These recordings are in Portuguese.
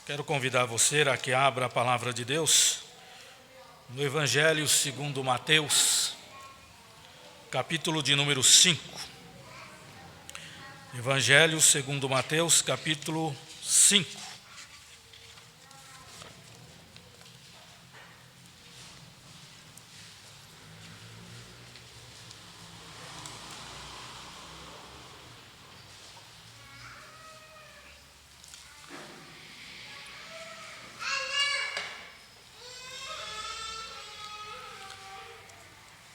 Quero convidar você a que abra a palavra de Deus no Evangelho segundo Mateus, capítulo de número 5. Evangelho segundo Mateus, capítulo 5.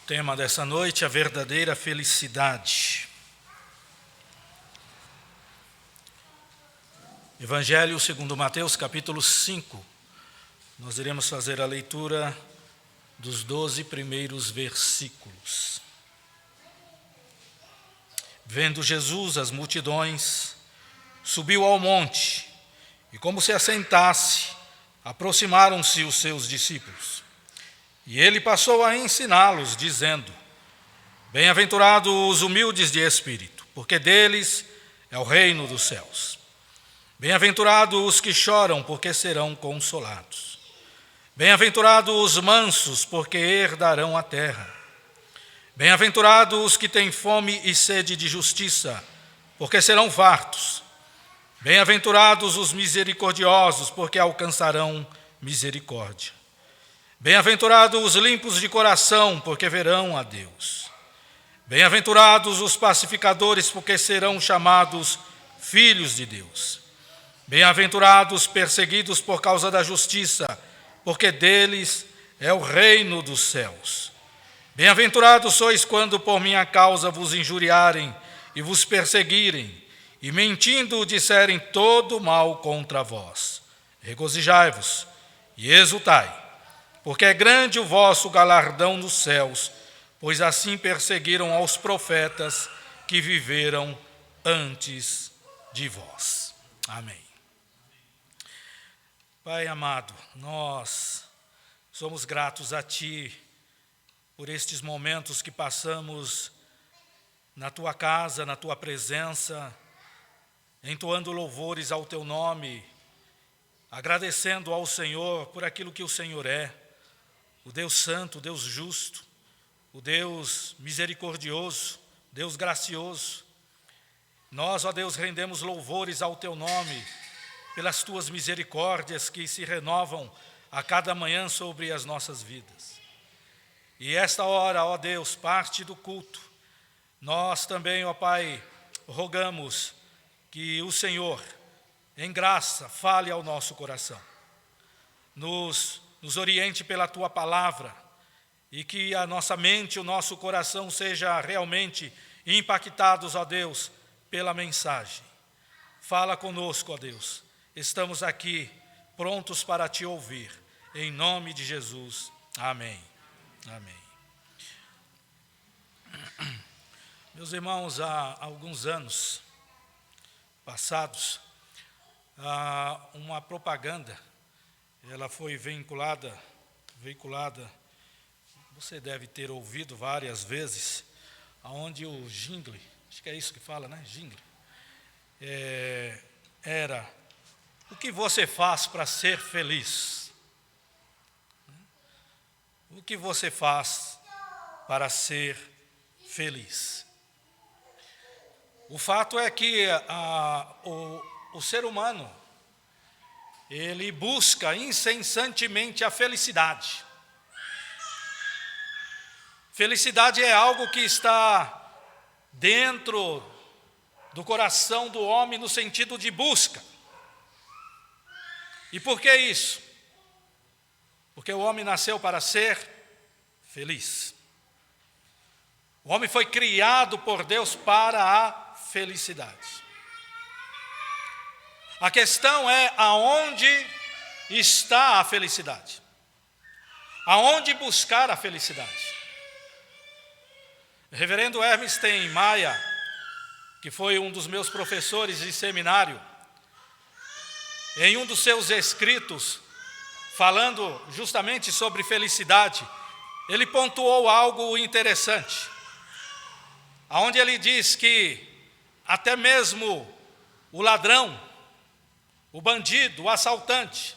Tema dessa noite, a verdadeira felicidade. Evangelho segundo Mateus, capítulo 5. Nós iremos fazer a leitura dos 12 primeiros versículos. Vendo Jesus as multidões, subiu ao monte, e como se assentasse, aproximaram-se os seus discípulos. E ele passou a ensiná-los, dizendo: Bem-aventurados os humildes de espírito, porque deles é o reino dos céus. Bem-aventurados os que choram, porque serão consolados. Bem-aventurados os mansos, porque herdarão a terra. Bem-aventurados os que têm fome e sede de justiça, porque serão fartos. Bem-aventurados os misericordiosos, porque alcançarão misericórdia. Bem-aventurados os limpos de coração, porque verão a Deus. Bem-aventurados os pacificadores, porque serão chamados filhos de Deus. Bem-aventurados os perseguidos por causa da justiça, porque deles é o reino dos céus. Bem-aventurados sois quando por minha causa vos injuriarem e vos perseguirem, e mentindo disserem todo mal contra vós. Regozijai-vos e exultai, porque é grande o vosso galardão nos céus, pois assim perseguiram aos profetas que viveram antes de vós. Amém. Pai amado, nós somos gratos a Ti por estes momentos que passamos na Tua casa, na Tua presença, entoando louvores ao Teu nome, agradecendo ao Senhor por aquilo que o Senhor é, o Deus santo, o Deus justo, o Deus misericordioso, Deus gracioso. Nós, ó Deus, rendemos louvores ao Teu nome, pelas Tuas misericórdias que se renovam a cada manhã sobre as nossas vidas. E esta hora, ó Deus, parte do culto, nós também, ó Pai, rogamos que o Senhor, em graça, fale ao nosso coração, nos oriente pela Tua palavra, e que a nossa mente, o nosso coração seja realmente impactados, ó Deus, pela mensagem. Fala conosco, ó Deus, estamos aqui prontos para Te ouvir, em nome de Jesus, amém. Amém. Meus irmãos, há alguns anos passados, uma propaganda, ela foi veiculada, você deve ter ouvido várias vezes, onde o jingle, acho que é isso que fala, né? Jingle, era: o que você faz para ser feliz? O que você faz para ser feliz? O fato é que o ser humano, ele busca incessantemente a felicidade. Felicidade é algo que está dentro do coração do homem no sentido de busca. E por que isso? Porque o homem nasceu para ser feliz. O homem foi criado por Deus para a felicidade. A questão é aonde está a felicidade. Aonde buscar a felicidade? Reverendo Hermes Ten Maia, que foi um dos meus professores de seminário, em um dos seus escritos, falando justamente sobre felicidade, ele pontuou algo interessante, onde ele diz que até mesmo o ladrão, o bandido, o assaltante,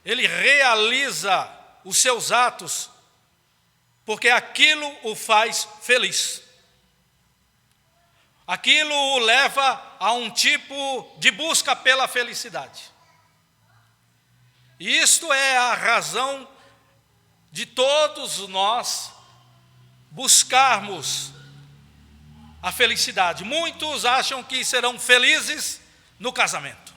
ele realiza os seus atos porque aquilo o faz feliz. Aquilo o leva a um tipo de busca pela felicidade. E isto é a razão de todos nós buscarmos a felicidade. Muitos acham que serão felizes no casamento.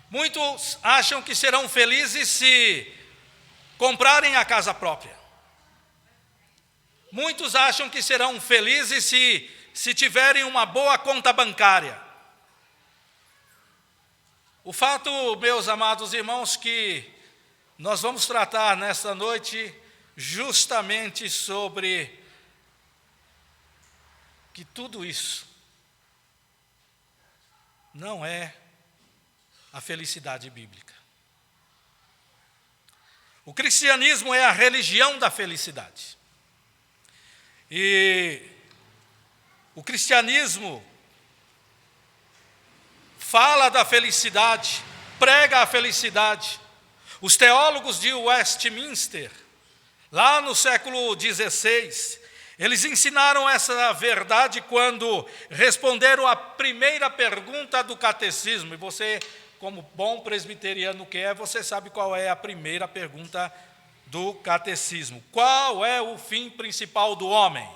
Muitos acham que serão felizes se comprarem a casa própria. Muitos acham que serão felizes se tiverem uma boa conta bancária. O fato, meus amados irmãos, que nós vamos tratar nesta noite justamente sobre que tudo isso não é a felicidade bíblica. O cristianismo é a religião da felicidade. E o cristianismo fala da felicidade, prega a felicidade. Os teólogos de Westminster, lá no século XVI, eles ensinaram essa verdade quando responderam à primeira pergunta do catecismo. E você, como bom presbiteriano que é, você sabe qual é a primeira pergunta do catecismo. Qual é o fim principal do homem?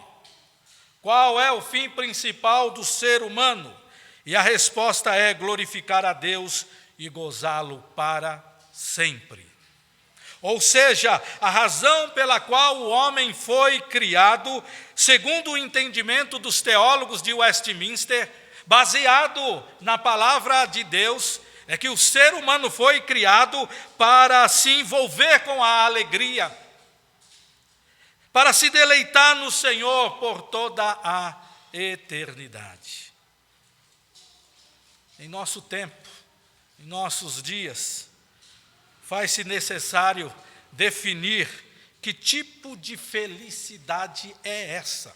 Qual é o fim principal do ser humano? E a resposta é glorificar a Deus e gozá-lo para sempre. Ou seja, a razão pela qual o homem foi criado, segundo o entendimento dos teólogos de Westminster, baseado na palavra de Deus, é que o ser humano foi criado para se envolver com a alegria, para se deleitar no Senhor por toda a eternidade. Em nosso tempo, em nossos dias, faz-se necessário definir que tipo de felicidade é essa.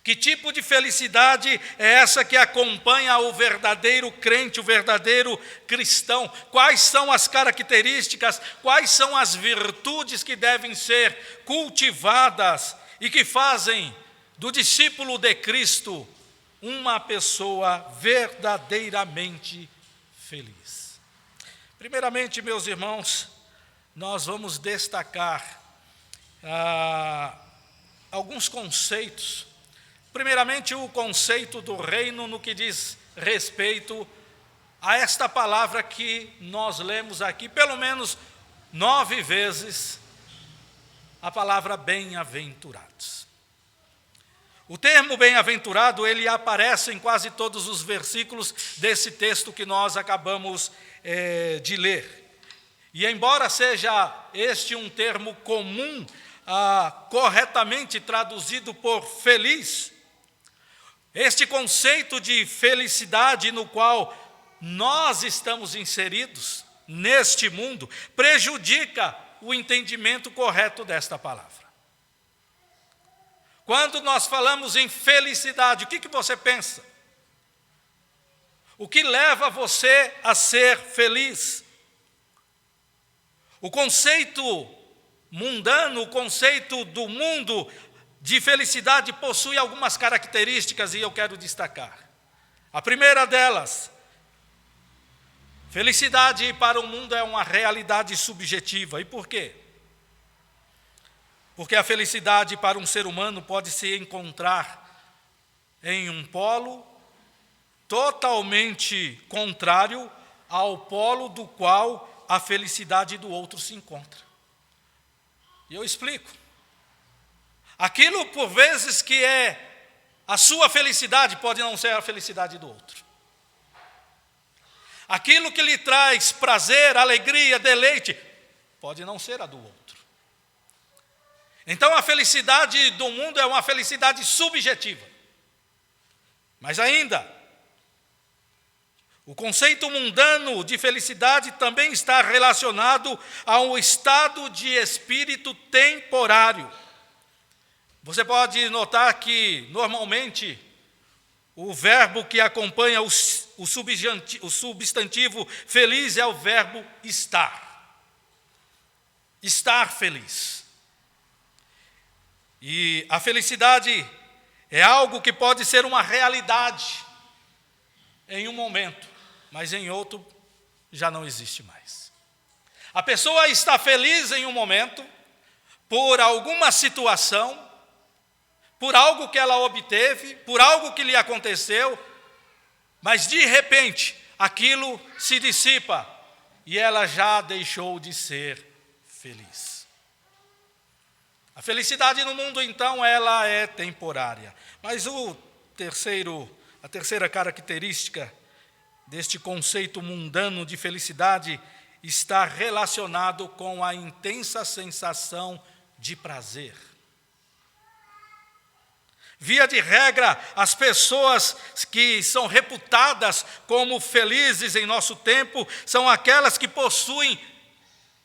Que tipo de felicidade é essa que acompanha o verdadeiro crente, o verdadeiro cristão? Quais são as características, quais são as virtudes que devem ser cultivadas e que fazem do discípulo de Cristo uma pessoa verdadeiramente feliz? Primeiramente, meus irmãos, nós vamos destacar alguns conceitos. Primeiramente, o conceito do reino no que diz respeito a esta palavra que nós lemos aqui, pelo menos 9 vezes, a palavra bem-aventurados. O termo bem-aventurado, ele aparece em quase todos os versículos desse texto que nós acabamos de ler. E embora seja este um termo comum, corretamente traduzido por feliz, este conceito de felicidade no qual nós estamos inseridos neste mundo prejudica o entendimento correto desta palavra. Quando nós falamos em felicidade, o que você pensa? O que leva você a ser feliz? O conceito mundano, o conceito do mundo de felicidade possui algumas características e eu quero destacar. A primeira delas, felicidade para o mundo é uma realidade subjetiva. E por quê? Porque a felicidade para um ser humano pode se encontrar em um polo totalmente contrário ao polo do qual a felicidade do outro se encontra. E eu explico. Aquilo, por vezes, que é a sua felicidade, pode não ser a felicidade do outro. Aquilo que lhe traz prazer, alegria, deleite, pode não ser a do outro. Então, a felicidade do mundo é uma felicidade subjetiva. Mas ainda, o conceito mundano de felicidade também está relacionado a um estado de espírito temporário. Você pode notar que, normalmente, o verbo que acompanha o substantivo feliz é o verbo estar. Estar feliz. E a felicidade é algo que pode ser uma realidade em um momento, mas em outro já não existe mais. A pessoa está feliz em um momento por alguma situação, por algo que ela obteve, por algo que lhe aconteceu, mas de repente aquilo se dissipa e ela já deixou de ser feliz. A felicidade no mundo, então, ela é temporária. Mas a terceira característica deste conceito mundano de felicidade está relacionado com a intensa sensação de prazer. Via de regra, as pessoas que são reputadas como felizes em nosso tempo são aquelas que possuem,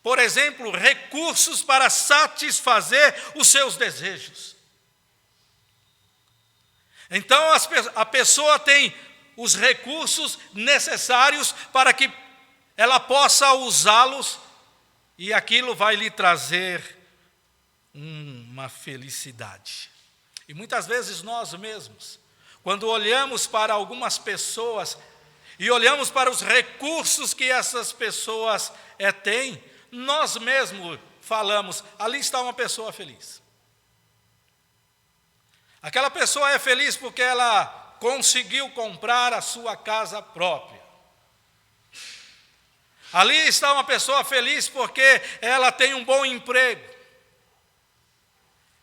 por exemplo, recursos para satisfazer os seus desejos. Então, a pessoa tem os recursos necessários para que ela possa usá-los e aquilo vai lhe trazer uma felicidade. E muitas vezes nós mesmos, quando olhamos para algumas pessoas e olhamos para os recursos que essas pessoas têm, nós mesmos falamos, ali está uma pessoa feliz. Aquela pessoa é feliz porque ela conseguiu comprar a sua casa própria. Ali está uma pessoa feliz porque ela tem um bom emprego.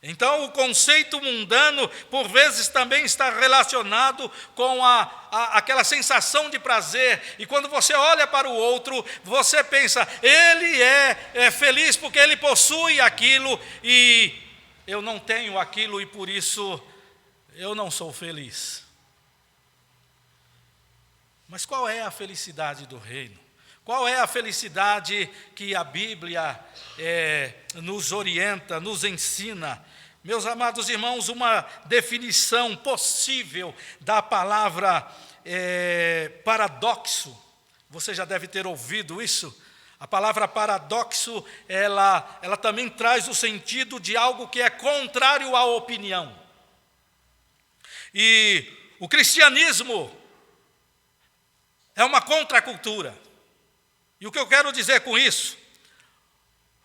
Então, o conceito mundano, por vezes, também está relacionado com aquela sensação de prazer. E quando você olha para o outro, você pensa, ele é feliz porque ele possui aquilo e eu não tenho aquilo e por isso eu não sou feliz. Mas qual é a felicidade do reino? Qual é a felicidade que a Bíblia nos orienta, nos ensina? Meus amados irmãos, uma definição possível da palavra paradoxo, você já deve ter ouvido isso. A palavra paradoxo, ela também traz o sentido de algo que é contrário à opinião. E o cristianismo é uma contracultura. E o que eu quero dizer com isso?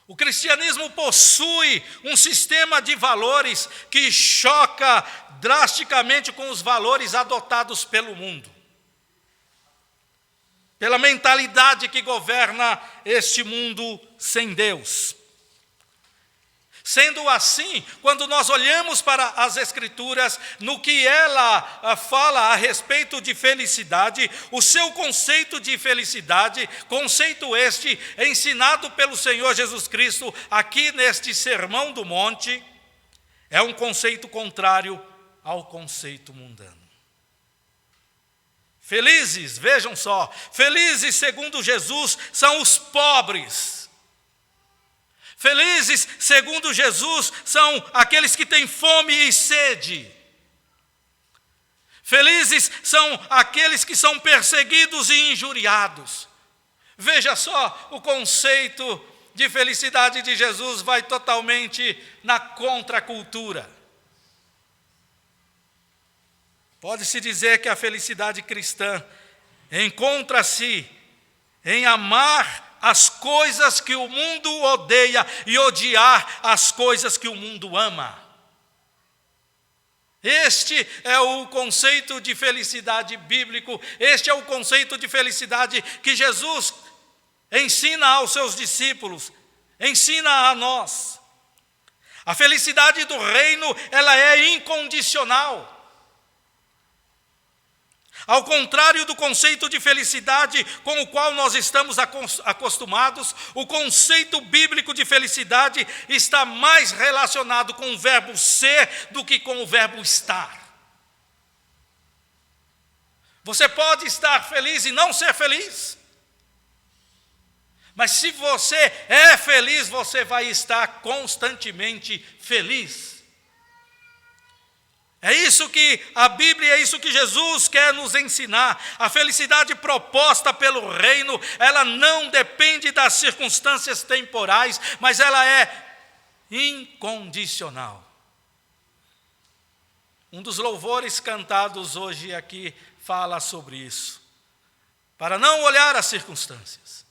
O cristianismo possui um sistema de valores que choca drasticamente com os valores adotados pelo mundo. Pela mentalidade que governa este mundo sem Deus. Sendo assim, quando nós olhamos para as Escrituras, no que ela fala a respeito de felicidade, o seu conceito de felicidade, conceito este ensinado pelo Senhor Jesus Cristo aqui neste Sermão do Monte, é um conceito contrário ao conceito mundano. Felizes, vejam só, felizes segundo Jesus são os pobres. Felizes, segundo Jesus, são aqueles que têm fome e sede. Felizes são aqueles que são perseguidos e injuriados. Veja só, o conceito de felicidade de Jesus vai totalmente na contracultura. Pode-se dizer que a felicidade cristã encontra-se em amar as coisas que o mundo odeia e odiar as coisas que o mundo ama. Este é o conceito de felicidade bíblico, este é o conceito de felicidade que Jesus ensina aos seus discípulos, ensina a nós. A felicidade do reino, ela é incondicional. Ao contrário do conceito de felicidade com o qual nós estamos acostumados, o conceito bíblico de felicidade está mais relacionado com o verbo ser do que com o verbo estar. Você pode estar feliz e não ser feliz. Mas se você é feliz, você vai estar constantemente feliz. É isso que a Bíblia, é isso que Jesus quer nos ensinar. A felicidade proposta pelo reino, ela não depende das circunstâncias temporais, mas ela é incondicional. Um dos louvores cantados hoje aqui fala sobre isso. Para não olhar as circunstâncias.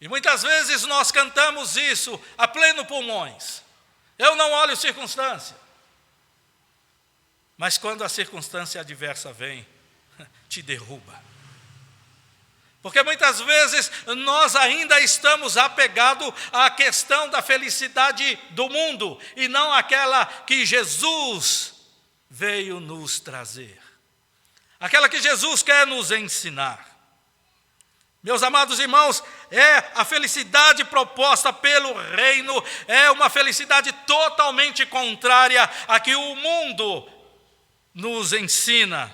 E muitas vezes nós cantamos isso a pleno pulmões. Eu não olho circunstância. Mas quando a circunstância adversa vem, te derruba. Porque muitas vezes nós ainda estamos apegados à questão da felicidade do mundo e não àquela que Jesus veio nos trazer. Aquela que Jesus quer nos ensinar. Meus amados irmãos, a felicidade proposta pelo reino é uma felicidade totalmente contrária à que o mundo nos ensina.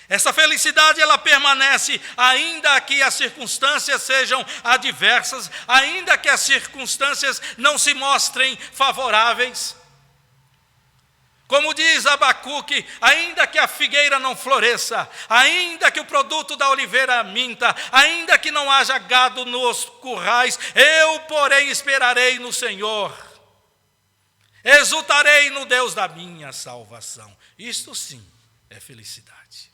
Essa felicidade ela permanece ainda que as circunstâncias sejam adversas, ainda que as circunstâncias não se mostrem favoráveis. Como diz Abacuque, ainda que a figueira não floresça, ainda que o produto da oliveira minta, ainda que não haja gado nos currais, eu, porém, esperarei no Senhor. Exultarei no Deus da minha salvação. Isto sim é felicidade.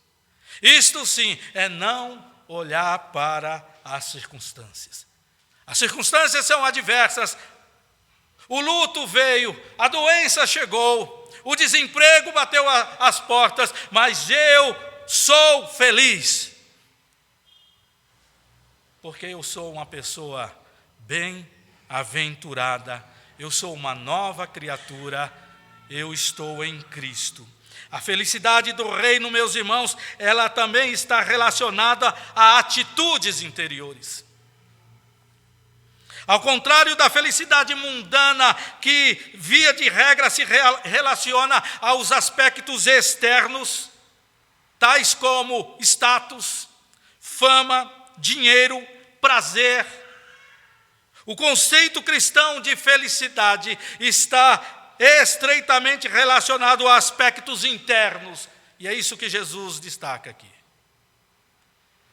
Isto sim é não olhar para as circunstâncias. As circunstâncias são adversas. O luto veio, a doença chegou, o desemprego bateu as portas, mas eu sou feliz. Porque eu sou uma pessoa bem-aventurada, eu sou uma nova criatura, eu estou em Cristo. A felicidade do reino, meus irmãos, ela também está relacionada a atitudes interiores. Ao contrário da felicidade mundana, que via de regra se relaciona aos aspectos externos, tais como status, fama, dinheiro, prazer. O conceito cristão de felicidade está estreitamente relacionado a aspectos internos, e é isso que Jesus destaca aqui.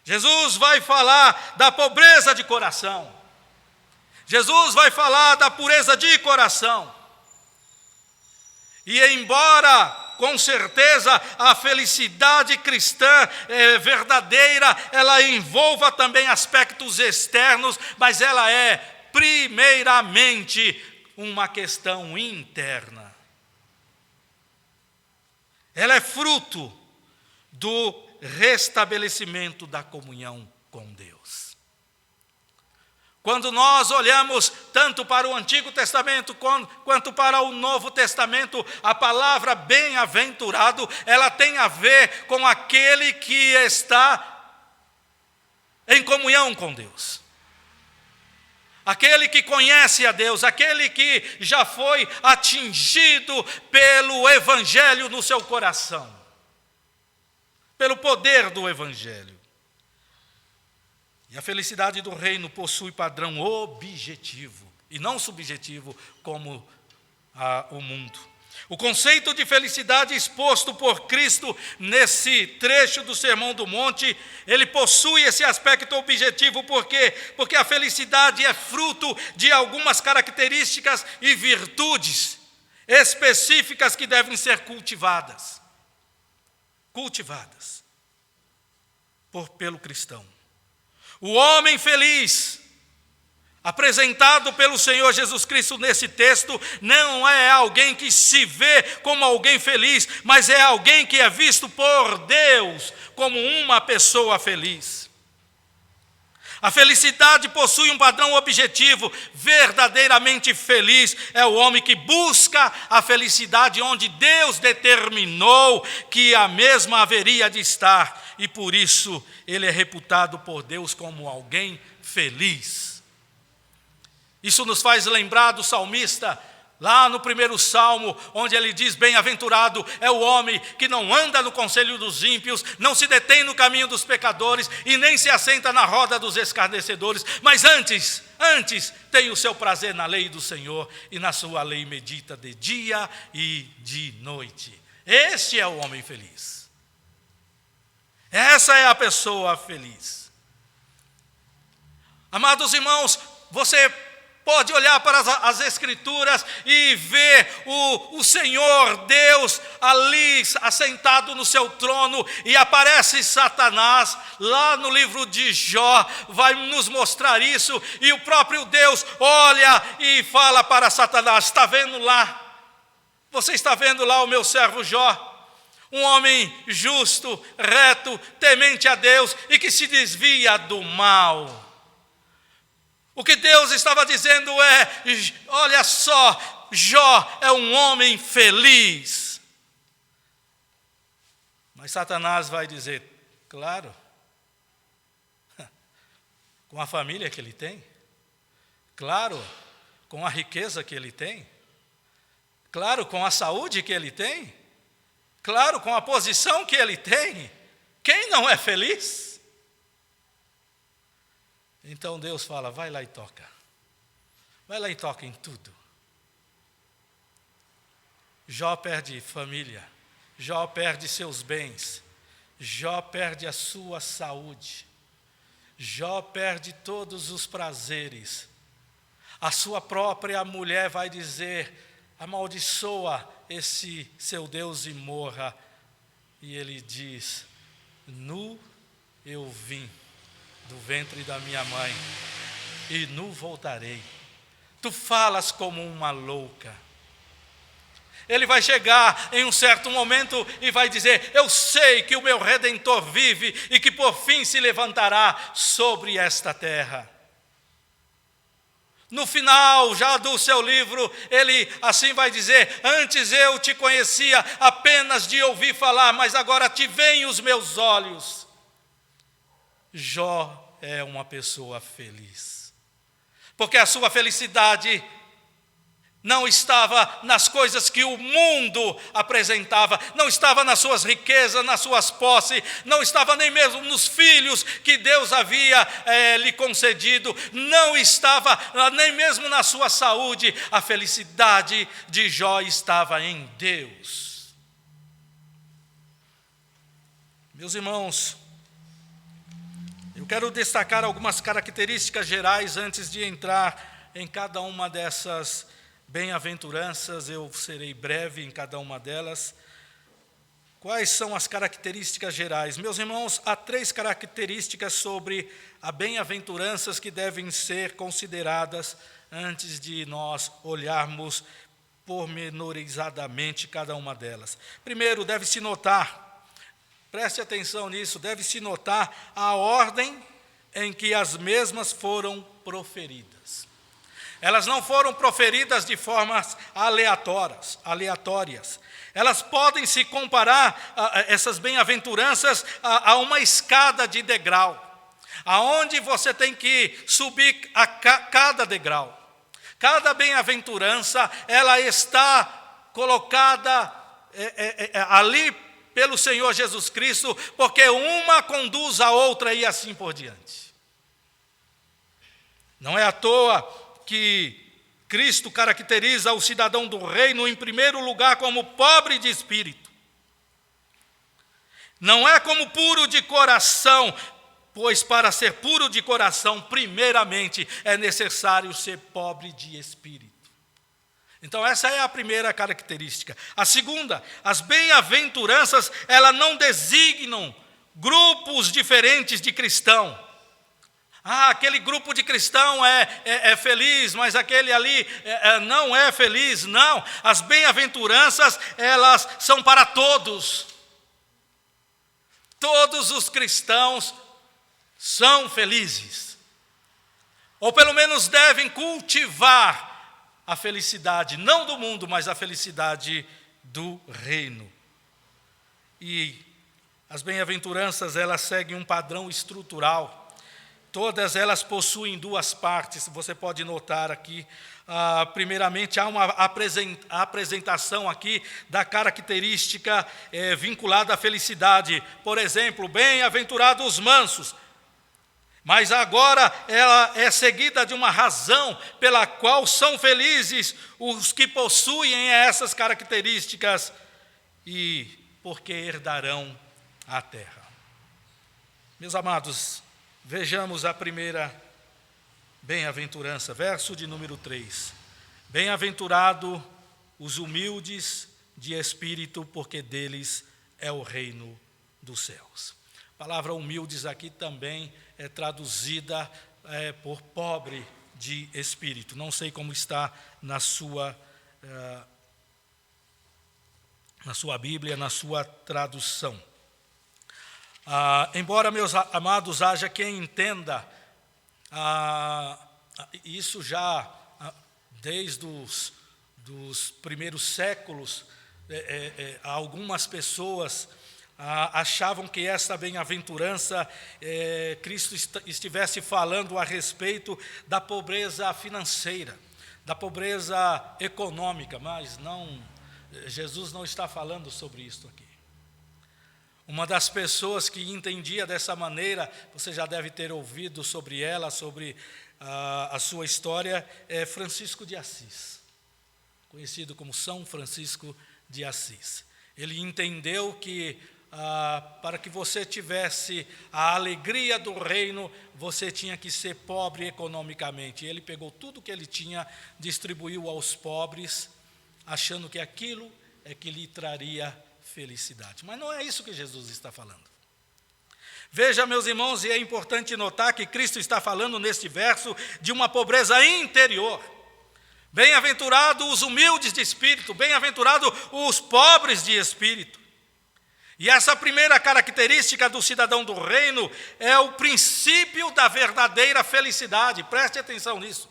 Jesus vai falar da pobreza de coração. Jesus vai falar da pureza de coração. E embora, com certeza, a felicidade cristã verdadeira, ela envolva também aspectos externos, mas ela é, primeiramente, uma questão interna. Ela é fruto do restabelecimento da comunhão com Deus. Quando nós olhamos tanto para o Antigo Testamento quanto para o Novo Testamento, a palavra bem-aventurado, ela tem a ver com aquele que está em comunhão com Deus. Aquele que conhece a Deus, aquele que já foi atingido pelo Evangelho no seu coração, pelo poder do Evangelho. E a felicidade do reino possui padrão objetivo e não subjetivo como o mundo. O conceito de felicidade exposto por Cristo nesse trecho do Sermão do Monte, ele possui esse aspecto objetivo, por quê? Porque a felicidade é fruto de algumas características e virtudes específicas que devem ser cultivadas pelo cristão. O homem feliz, apresentado pelo Senhor Jesus Cristo nesse texto, não é alguém que se vê como alguém feliz, mas é alguém que é visto por Deus como uma pessoa feliz. A felicidade possui um padrão objetivo. Verdadeiramente feliz é o homem que busca a felicidade onde Deus determinou que a mesma haveria de estar. E por isso ele é reputado por Deus como alguém feliz. Isso nos faz lembrar do salmista, lá no primeiro salmo, onde ele diz: bem-aventurado é o homem que não anda no conselho dos ímpios, não se detém no caminho dos pecadores e nem se assenta na roda dos escarnecedores, mas antes tem o seu prazer na lei do Senhor e na sua lei medita de dia e de noite. Este é o homem feliz. Essa é a pessoa feliz. Amados irmãos, você pode olhar para as Escrituras e ver o Senhor Deus ali assentado no seu trono, e aparece Satanás lá no livro de Jó, vai nos mostrar isso, e o próprio Deus olha e fala para Satanás: está vendo lá? Você está vendo lá o meu servo Jó? Um homem justo, reto, temente a Deus e que se desvia do mal. O que Deus estava dizendo é: olha só, Jó é um homem feliz. Mas Satanás vai dizer: claro, com a família que ele tem, claro, com a riqueza que ele tem, claro, com a saúde que ele tem, claro, com a posição que ele tem, quem não é feliz? Então Deus fala: vai lá e toca. Vai lá e toca em tudo. Jó perde família, Jó perde seus bens, Jó perde a sua saúde, Jó perde todos os prazeres. A sua própria mulher vai dizer: amaldiçoa esse seu Deus e morra. E ele diz: nu eu vim do ventre da minha mãe, e nu voltarei. Tu falas como uma louca. Ele vai chegar em um certo momento e vai dizer: eu sei que o meu Redentor vive e que por fim se levantará sobre esta terra. No final já do seu livro, ele assim vai dizer: antes eu te conhecia apenas de ouvir falar, mas agora te veem os meus olhos. Jó é uma pessoa feliz, porque a sua felicidade não estava nas coisas que o mundo apresentava, não estava nas suas riquezas, nas suas posses, não estava nem mesmo nos filhos que Deus havia lhe concedido, não estava nem mesmo na sua saúde. A felicidade de Jó estava em Deus. Meus irmãos, eu quero destacar algumas características gerais antes de entrar em cada uma dessas bem-aventuranças. Eu serei breve em cada uma delas. Quais são as características gerais? Meus irmãos, há 3 características sobre as bem-aventuranças que devem ser consideradas antes de nós olharmos pormenorizadamente cada uma delas. Primeiro, deve-se notar, preste atenção nisso, deve-se notar a ordem em que as mesmas foram proferidas. Elas não foram proferidas de formas aleatórias. Elas podem se comparar, essas bem-aventuranças, a uma escada de degrau, aonde você tem que subir a cada degrau. Cada bem-aventurança, ela está colocada ali pelo Senhor Jesus Cristo, porque uma conduz a outra e assim por diante. Não é à toa que Cristo caracteriza o cidadão do reino, em primeiro lugar, como pobre de espírito. Não é como puro de coração, pois para ser puro de coração, primeiramente, é necessário ser pobre de espírito. Então essa é a primeira característica. A segunda, as bem-aventuranças, elas não designam grupos diferentes de cristão. Aquele grupo de cristão é feliz, mas aquele ali não é feliz. Não, as bem-aventuranças, elas são para todos. Todos os cristãos são felizes, ou pelo menos devem cultivar a felicidade, não do mundo, mas a felicidade do reino. E as bem-aventuranças, elas seguem um padrão estrutural. Todas elas possuem 2 partes, você pode notar aqui. Primeiramente, há uma apresentação aqui da característica vinculada à felicidade. Por exemplo, bem-aventurados os mansos. Mas agora ela é seguida de uma razão pela qual são felizes os que possuem essas características. e porque herdarão a terra. Meus amados, vejamos a primeira bem-aventurança, verso de número 3. Bem-aventurado os humildes de espírito, porque deles é o reino dos céus. A palavra humildes aqui também é traduzida por pobre de espírito. Não sei como está na sua Bíblia, na sua tradução. Embora, meus amados, haja quem entenda isso já desde dos primeiros séculos, algumas pessoas achavam que essa bem-aventurança, Cristo estivesse falando a respeito da pobreza financeira, da pobreza econômica, mas não, Jesus não está falando sobre isso aqui. Uma das pessoas que entendia dessa maneira, você já deve ter ouvido sobre ela, sobre a sua história, é Francisco de Assis, conhecido como São Francisco de Assis. Ele entendeu que para que você tivesse a alegria do reino, você tinha que ser pobre economicamente. Ele pegou tudo que ele tinha, distribuiu aos pobres, achando que aquilo é que lhe traria felicidade. Mas não é isso que Jesus está falando. Veja, meus irmãos, e é importante notar que Cristo está falando neste verso de uma pobreza interior. Bem-aventurado os humildes de espírito, bem-aventurado os pobres de espírito. E essa primeira característica do cidadão do reino é o princípio da verdadeira felicidade. Preste atenção nisso.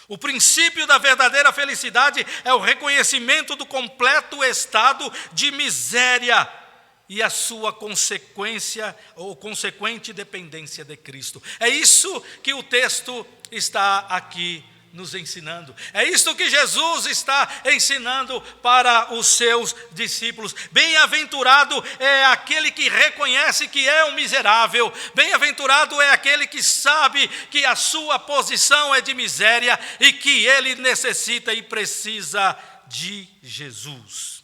O princípio da verdadeira felicidade é o reconhecimento do completo estado de miséria e a sua consequência ou consequente dependência de Cristo. É isso que o texto está aqui nos ensinando. É isso que Jesus está ensinando para os seus discípulos. Bem-aventurado é aquele que reconhece que é um miserável. Bem-aventurado é aquele que sabe que a sua posição é de miséria e que ele necessita e precisa de Jesus.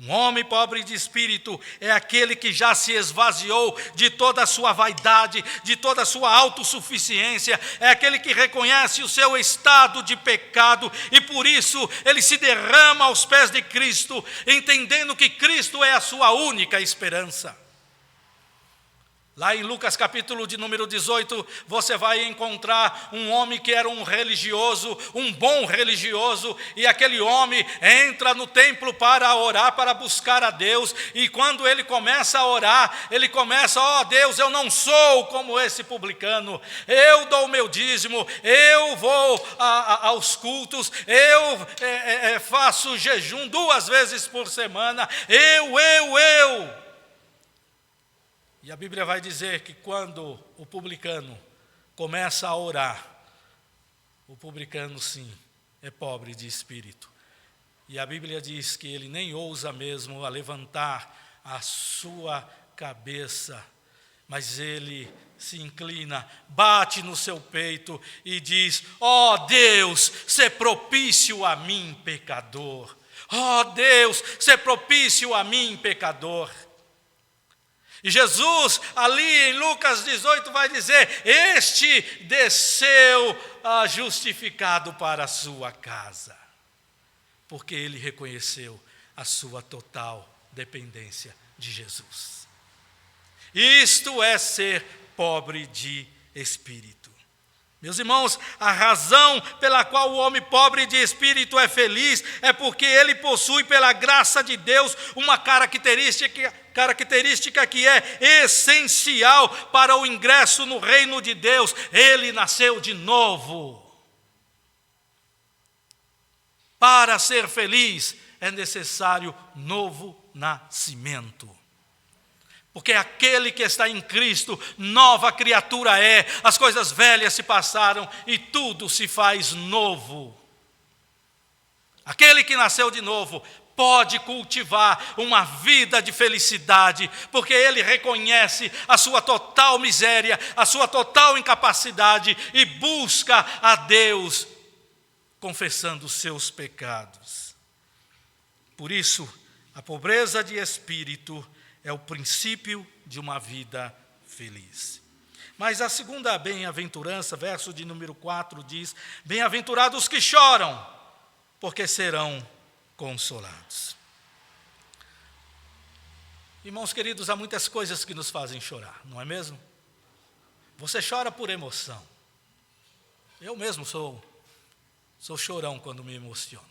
Um homem pobre de espírito é aquele que já se esvaziou de toda a sua vaidade, de toda a sua autossuficiência, é aquele que reconhece o seu estado de pecado e por isso ele se derrama aos pés de Cristo, entendendo que Cristo é a sua única esperança. Lá em Lucas capítulo de número 18, você vai encontrar um homem que era um religioso, um bom religioso, e aquele homem entra no templo para orar, para buscar a Deus, e quando ele começa a orar, ele começa, Deus, eu não sou como esse publicano, eu dou o meu dízimo, eu vou aos cultos, eu faço jejum 2 vezes por semana, eu. E a Bíblia vai dizer que quando o publicano começa a orar, o publicano sim, é pobre de espírito. E a Bíblia diz que ele nem ousa mesmo a levantar a sua cabeça, mas ele se inclina, bate no seu peito e diz, Deus, sê propício a mim, pecador. Deus, sê propício a mim, pecador. E Jesus, ali em Lucas 18, vai dizer, este desceu justificado para a sua casa, porque ele reconheceu a sua total dependência de Jesus. Isto é ser pobre de espírito. Meus irmãos, a razão pela qual o homem pobre de espírito é feliz é porque ele possui, pela graça de Deus, uma característica que é essencial para o ingresso no reino de Deus. Ele nasceu de novo. Para ser feliz é necessário novo nascimento. Porque aquele que está em Cristo, nova criatura é, as coisas velhas se passaram e tudo se faz novo. Aquele que nasceu de novo pode cultivar uma vida de felicidade, porque ele reconhece a sua total miséria, a sua total incapacidade e busca a Deus, confessando os seus pecados. Por isso, A pobreza de espírito é o princípio de uma vida feliz. Mas a segunda bem-aventurança, verso de número 4, diz: bem-aventurados que choram, porque serão consolados. Irmãos queridos, há muitas coisas que nos fazem chorar, não é mesmo? Você chora por emoção. Eu mesmo sou chorão quando me emociono.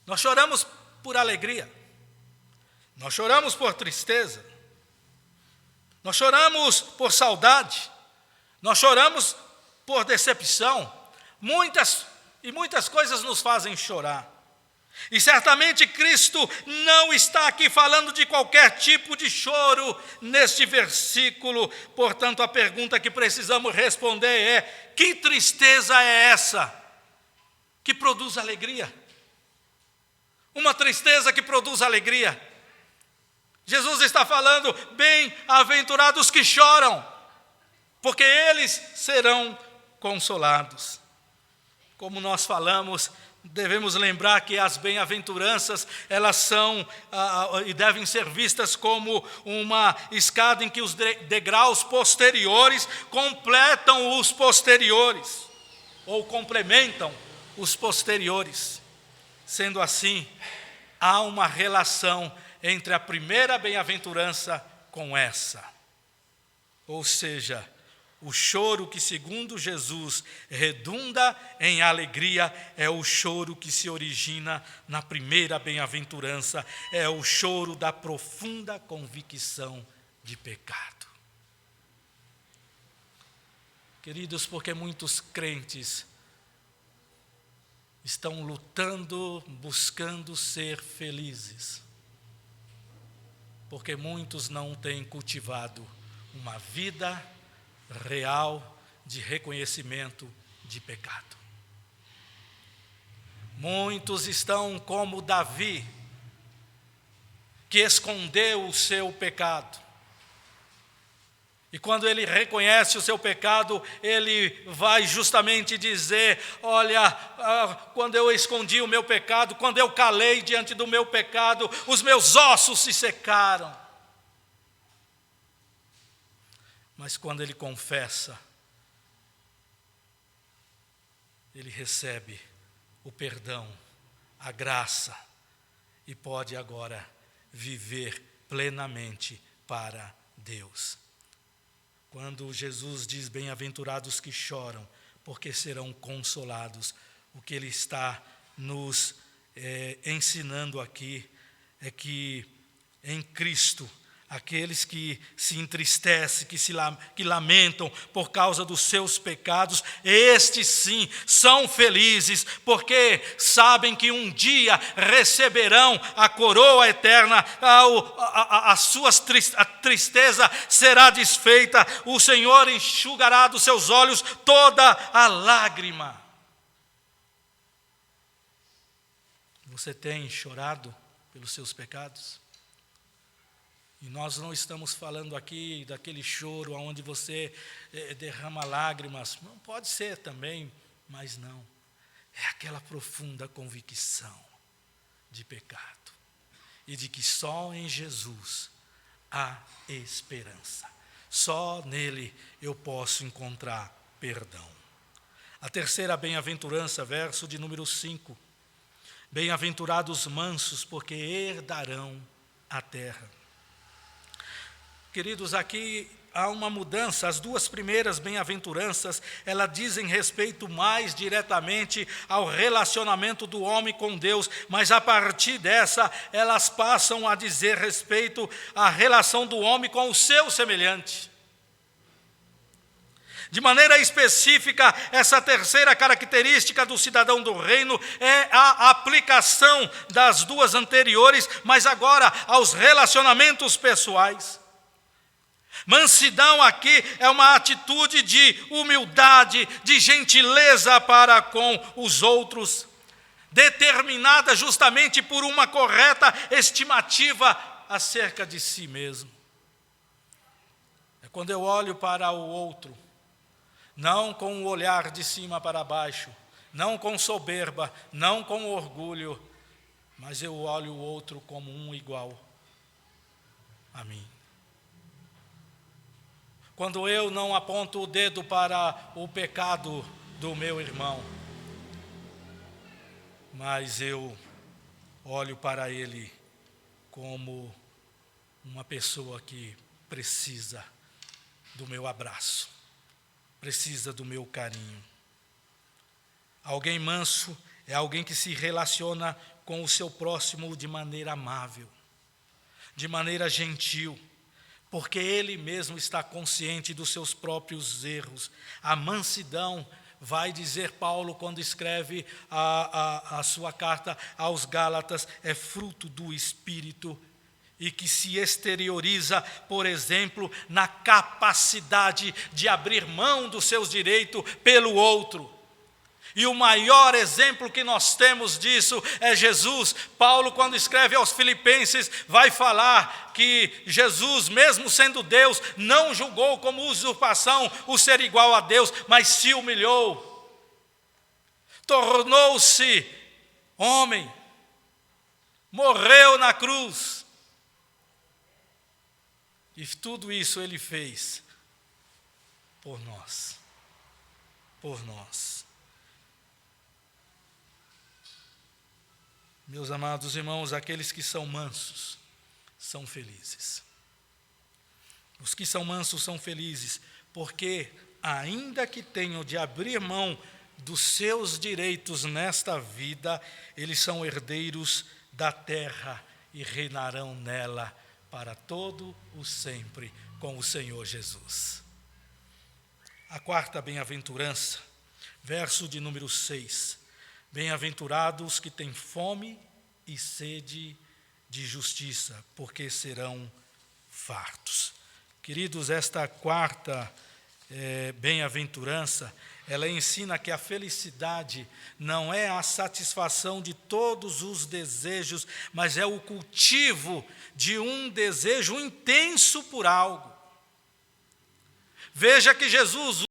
Nós choramos por alegria. Nós choramos por tristeza. Nós choramos por saudade. Nós choramos por decepção. Muitas coisas nos fazem chorar. E certamente Cristo não está aqui falando de qualquer tipo de choro neste versículo. Portanto, a pergunta que precisamos responder é: que tristeza é essa que produz alegria? Uma tristeza que produz alegria. Jesus está falando: bem-aventurados que choram, porque eles serão consolados. Como nós falamos, devemos lembrar que as bem-aventuranças, elas são e devem ser vistas como uma escada em que os degraus posteriores completam os posteriores, ou complementam os posteriores. Sendo assim, há uma relação entre a primeira bem-aventurança com essa. Ou seja, o choro que, segundo Jesus, redunda em alegria é o choro que se origina na primeira bem-aventurança, é o choro da profunda convicção de pecado. Queridos, porque muitos crentes estão lutando, buscando ser felizes, porque muitos não têm cultivado uma vida real de reconhecimento de pecado. Muitos estão como Davi, que escondeu o seu pecado. E quando ele reconhece o seu pecado, ele vai justamente dizer: olha, quando eu escondi o meu pecado, quando eu calei diante do meu pecado, os meus ossos se secaram. Mas quando ele confessa, ele recebe o perdão, a graça, e pode agora viver plenamente para Deus. Quando Jesus diz: bem-aventurados que choram, porque serão consolados, o que ele está nos ensinando aqui é que em Cristo, aqueles que se entristecem, que lamentam por causa dos seus pecados, estes sim são felizes, porque sabem que um dia receberão a coroa eterna, a tristeza será desfeita, o Senhor enxugará dos seus olhos toda a lágrima. Você tem chorado pelos seus pecados? E nós não estamos falando aqui daquele choro onde você derrama lágrimas. Não, pode ser também, mas não. É aquela profunda convicção de pecado. E de que só em Jesus há esperança. Só nele eu posso encontrar perdão. A terceira bem-aventurança, verso de número 5. Bem-aventurados mansos, porque herdarão a terra. Queridos, aqui há uma mudança. As duas primeiras bem-aventuranças, elas dizem respeito mais diretamente ao relacionamento do homem com Deus, mas a partir dessa, elas passam a dizer respeito à relação do homem com o seu semelhante. De maneira específica, essa terceira característica do cidadão do reino é a aplicação das duas anteriores, mas agora aos relacionamentos pessoais. Mansidão aqui é uma atitude de humildade, de gentileza para com os outros, determinada justamente por uma correta estimativa acerca de si mesmo. É quando eu olho para o outro, não com o olhar de cima para baixo, não com soberba, não com orgulho, mas eu olho o outro como um igual a mim. Quando eu não aponto o dedo para o pecado do meu irmão, mas eu olho para ele como uma pessoa que precisa do meu abraço, precisa do meu carinho. Alguém manso é alguém que se relaciona com o seu próximo de maneira amável, de maneira gentil, porque ele mesmo está consciente dos seus próprios erros. A mansidão, vai dizer Paulo quando escreve a sua carta aos Gálatas, é fruto do Espírito e que se exterioriza, por exemplo, na capacidade de abrir mão dos seus direitos pelo outro. E o maior exemplo que nós temos disso é Jesus. Paulo, quando escreve aos Filipenses, vai falar que Jesus, mesmo sendo Deus, não julgou como usurpação o ser igual a Deus, mas se humilhou. Tornou-se homem, morreu na cruz. E tudo isso ele fez por nós. Por nós. Meus amados irmãos, aqueles que são mansos são felizes. Os que são mansos são felizes, porque ainda que tenham de abrir mão dos seus direitos nesta vida, eles são herdeiros da terra e reinarão nela para todo o sempre com o Senhor Jesus. A quarta bem-aventurança, verso de número 6. Bem-aventurados que têm fome e sede de justiça, porque serão fartos. Queridos, esta quarta bem-aventurança, ela ensina que a felicidade não é a satisfação de todos os desejos, mas é o cultivo de um desejo intenso por algo. Veja que Jesus